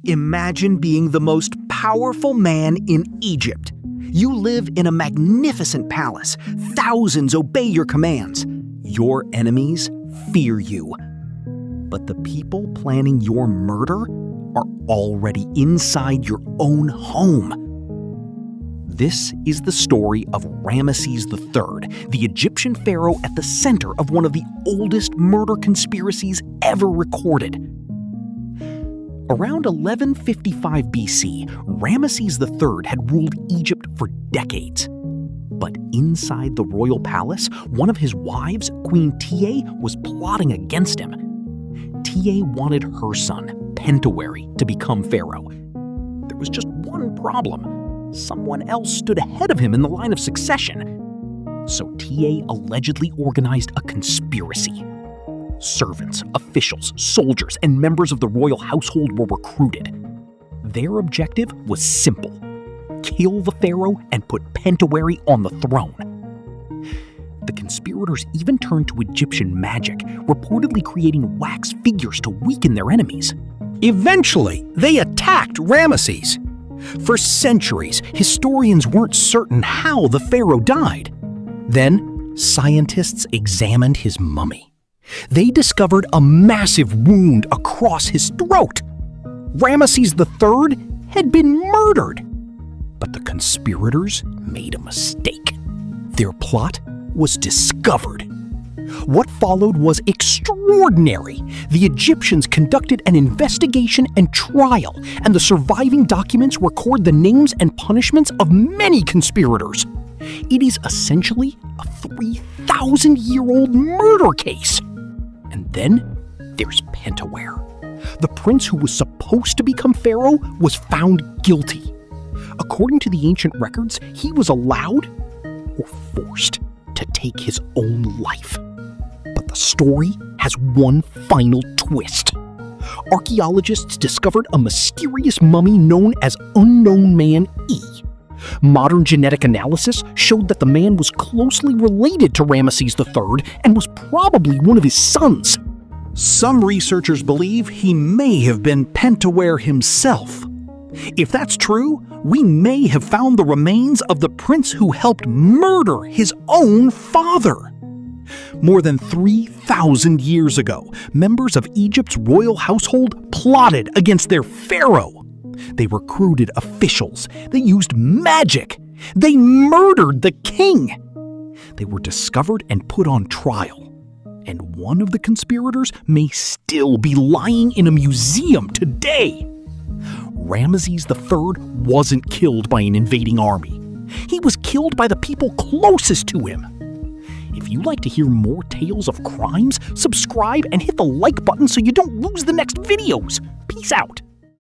Imagine being the most powerful man in Egypt. You live in a magnificent palace. Thousands obey your commands. Your enemies fear you. But the people planning your murder are already inside your own home. This is the story of Ramesses III, the Egyptian pharaoh at the center of one of the oldest murder conspiracies ever recorded. Around 1155 BC, Ramesses III had ruled Egypt for decades. But inside the royal palace, one of his wives, Queen Tiye, was plotting against him. Tiye wanted her son, Pentaweret, to become pharaoh. There was just one problem. Someone else stood ahead of him in the line of succession. So Tiye allegedly organized a conspiracy. Servants, officials, soldiers, and members of the royal household were recruited. Their objective was simple: kill the pharaoh and put Pentaweret on the throne. The conspirators even turned to Egyptian magic, reportedly creating wax figures to weaken their enemies. Eventually, they attacked Ramesses. For centuries, historians weren't certain how the pharaoh died. Then, scientists examined his mummy. They discovered a massive wound across his throat. Ramesses III had been murdered. But the conspirators made a mistake. Their plot was discovered. What followed was extraordinary. The Egyptians conducted an investigation and trial, and the surviving documents record the names and punishments of many conspirators. It is essentially a 3,000-year-old murder case. And then there's Pentaweret. The prince who was supposed to become pharaoh was found guilty. According to the ancient records, he was allowed, or forced, to take his own life. But the story has one final twist. Archaeologists discovered a mysterious mummy known as Unknown Man E. Modern genetic analysis showed that the man was closely related to Ramesses III and was probably one of his sons. Some researchers believe he may have been Pentaweret himself. If that's true, we may have found the remains of the prince who helped murder his own father. More than 3,000 years ago, members of Egypt's royal household plotted against their pharaoh. They recruited officials. They used magic. They murdered the king. They were discovered and put on trial. And one of the conspirators may still be lying in a museum today. Ramesses III wasn't killed by an invading army. He was killed by the people closest to him. If you'd like to hear more tales of crimes, subscribe and hit the like button so you don't lose the next videos. Peace out.